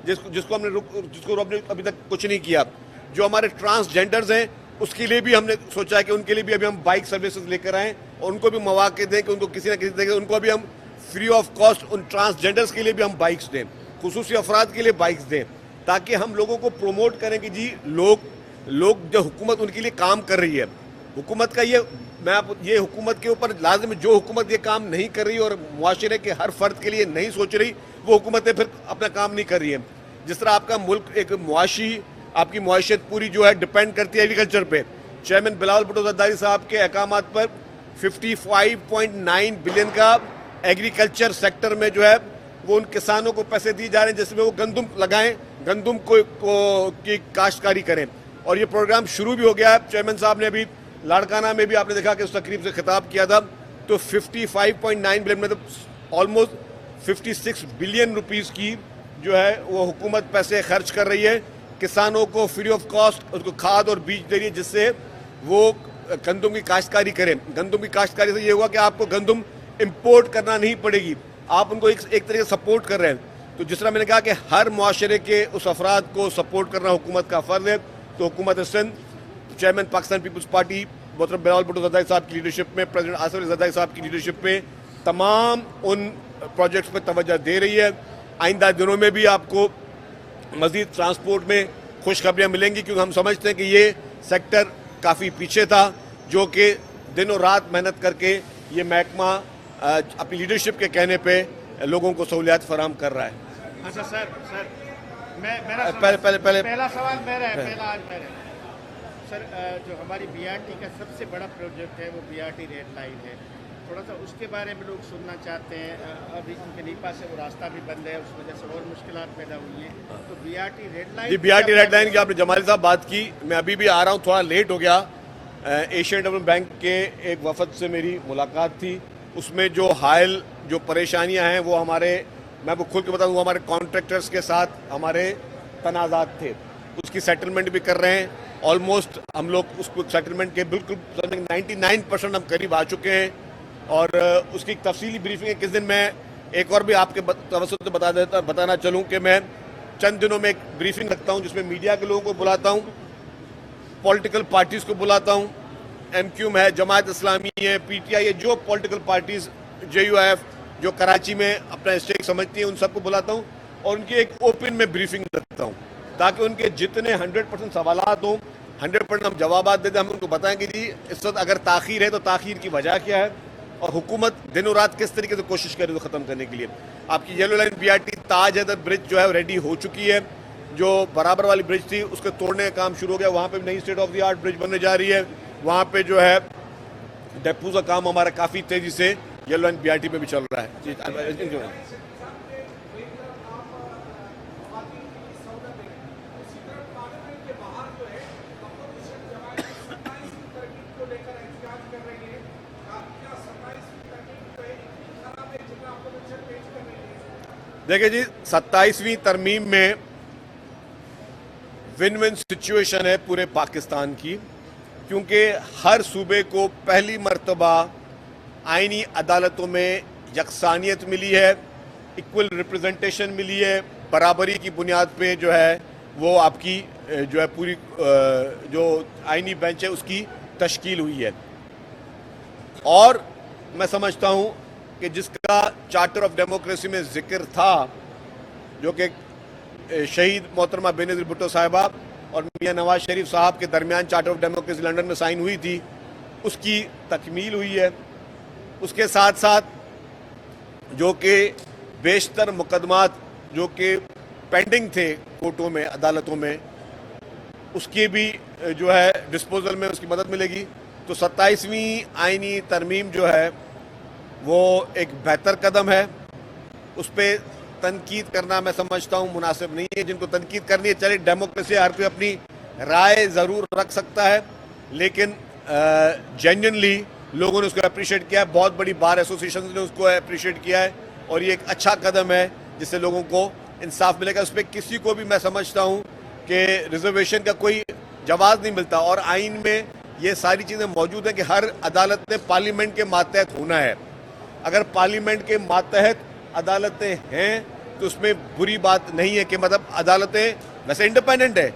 जिसको हमने अभी तक कुछ नहीं किया। जो हमारे ट्रांसजेंडर्स हैं उसके लिए भी हमने सोचा है कि उनके लिए भी अभी हम बाइक सर्विसेज लेकर आएँ और उनको भी मौके दें कि उनको किसी न किसी तरीके से उनको भी हम फ्री ऑफ कॉस्ट उन ट्रांसजेंडर्स के लिए भी हम बाइक्स दें, खुसूसी अफराद के लिए बाइक्स दें, ताकि हम लोगों को प्रोमोट करें कि जी लोग जो हुकूमत उनके लिए काम कर रही है। हुकूमत का ये हुकूमत के ऊपर लाजिम, जो हुकूमत ये काम नहीं कर रही और मुआशरे के हर फर्द के लिए नहीं सोच रही, वो हुकूमतें फिर अपना काम नहीं कर रही है। जिस तरह आपका मुल्क एक आपकी मुआशरत पूरी जो है डिपेंड करती है एग्रीकल्चर पे। चेयरमैन बिलावल भुट्टो ज़रदारी साहब के अहकामात पर 55.9 बिलियन का एग्रीकल्चर सेक्टर में जो है वो उन किसानों को पैसे दिए जा रहे हैं जिसमें वो गंदुम लगाएं, गंदुम की काश्तकारी करें। और ये प्रोग्राम शुरू भी हो गया है। चेयरमैन साहब ने अभी लाड़काना में भी आपने देखा कि उस तकरीब से खिताब किया था, तो 55.9 बिलियन मतलब ऑलमोस्ट 56 बिलियन रुपीस की जो है वो हुकूमत पैसे खर्च कर रही है, किसानों को फ्री ऑफ कॉस्ट उसको खाद और बीज दे रही है, जिससे वो गंदुम की काश्तकारी करें। गंदुम की काश्तकारी से ये हुआ कि आपको गंदुम इंपोर्ट करना नहीं पड़ेगी, आप उनको एक तरीके से सपोर्ट कर रहे हैं। तो जिस तरह मैंने कहा कि हर मुआशरे के उस अफराद को सपोर्ट करना हुकूमत का फ़र्ज़ है, तो हुकूमत सिंध, चेयरमैन पाकिस्तान पीपल्स पार्टी मोहतरम बिलावल भुट्टो ज़रदारी साहब की लीडरशिप में, प्रेसिडेंट आसिफ अली ज़रदारी साहब की लीडरशिप में तमाम उन प्रोजेक्ट्स पर तवज्जो दे रही है। आइंदा दिनों में भी आपको मज़ीद ट्रांसपोर्ट में खुशखबरियाँ मिलेंगी, क्योंकि हम समझते हैं कि ये सेक्टर काफ़ी पीछे था, जो कि दिनों रात मेहनत करके ये महकमा अपनी लीडरशिप के कहने पे लोगों को सहूलियात फराहम कर रहा है। अच्छा सर, मेरा पहला सवाल मेरा है सर, जो हमारी बीआरटी का सबसे बड़ा प्रोजेक्ट है वो बीआरटी रेड लाइन है, थोड़ा सा उसके बारे में लोग सुनना चाहते हैं। अभी उनके नीपा से वो रास्ता भी बंद है, उस वजह से और मुश्किलात पैदा हुई हैं। तो बीआरटी रेड लाइन, जी बीआरटी रेड लाइन की आपने जमाली साहब बात की, मैं अभी भी आ रहा हूँ, थोड़ा लेट हो गया। एशियन डेवलपमेंट बैंक के एक वफद से मेरी मुलाकात थी, उसमें जो जो परेशानियाँ हैं वो मैं वो खुल के बताऊँ, वो हमारे कॉन्ट्रैक्टर्स के साथ हमारे तनाज़ात थे, उसकी सेटलमेंट भी कर रहे हैं। ऑलमोस्ट हम लोग उसको सेटलमेंट के बिल्कुल 99% हम करीब आ चुके हैं, और उसकी तफसीली ब्रीफिंग है। किस दिन मैं एक और भी आपके तवज्जुह से बताना चलूँ कि मैं चंद दिनों में एक ब्रीफिंग रखता हूँ जिसमें मीडिया के लोगों को बुलाता हूँ, पॉलिटिकल पार्टीज़ को बुलाता हूँ, MQM है, जमात इस्लामी है, PTI है, जो पॉलिटिकल पार्टीज़, JUIF जो कराची में अपना स्टेक समझती हैं, उन सबको बुलाता हूँ और उनकी एक ओपन में ब्रीफिंग रखता हूँ, ताकि उनके जितने 100% सवालात हों, 100% हम जवाब दे दें। हम उनको बताएं कि जी इस वक्त अगर ताख़ीर है तो ताख़ीर की वजह क्या है, और हुकूमत दिनों रात किस तरीके से कोशिश करे तो ख़त्म करने के लिए। आपकी येलो लाइन BRT ताज हैदर ब्रिज जो है रेडी हो चुकी है, जो बराबर वाली ब्रिज थी उसके तोड़ने का काम शुरू हो गया, वहाँ पे नई state of the art bridge बनने जा रही है। वहाँ पे जो है डेपो का काम हमारा काफ़ी तेज़ी से येलो लाइन BRT पे भी चल रहा है। देखिए जी, 27वीं तरमीम में विन विन सिचुएशन है पूरे पाकिस्तान की, क्योंकि हर सूबे को पहली मर्तबा आईनी अदालतों में यकसानियत मिली है, इक्वल रिप्रेजेंटेशन मिली है, बराबरी की बुनियाद पे जो है वो आपकी जो है पूरी जो आईनी बेंच है उसकी तश्कील हुई है। और मैं समझता हूँ कि जिसका चार्टर ऑफ डेमोक्रेसी में जिक्र था, जो कि शहीद मोहतरमा बेनज़ीर भुट्टो साहिबा और मियां नवाज शरीफ साहब के दरमियान चार्टर ऑफ डेमोक्रेसी लंदन में साइन हुई थी, उसकी तकमील हुई है। उसके साथ साथ जो कि बेशतर मुकदमात जो कि पेंडिंग थे कोर्टों में, अदालतों में, उसकी भी जो है डिस्पोजल में उसकी मदद मिलेगी। तो 27वीं आईनी तरमीम जो है वो एक बेहतर कदम है, उस पर तनकीद करना मैं समझता हूँ मुनासिब नहीं है। जिनको तनकीद करनी है, चले, डेमोक्रेसी हर कोई अपनी राय ज़रूर रख सकता है, लेकिन जेन्युइनली लोगों ने उसको अप्रिशिएट किया है, बहुत बड़ी बार एसोसिएशन ने उसको अप्रिशिएट किया है, और ये एक अच्छा कदम है जिससे लोगों को इंसाफ मिलेगा। उस पर किसी को भी मैं समझता हूँ कि रिजर्वेशन का कोई जवाब नहीं मिलता, और आइन में ये सारी चीज़ें मौजूद हैं कि हर अदालत ने पार्लियामेंट के मातहत होना है। अगर पार्लियामेंट के मातहत अदालतें हैं तो उसमें बुरी बात नहीं है कि मतलब अदालतें वैसे इंडिपेंडेंट है,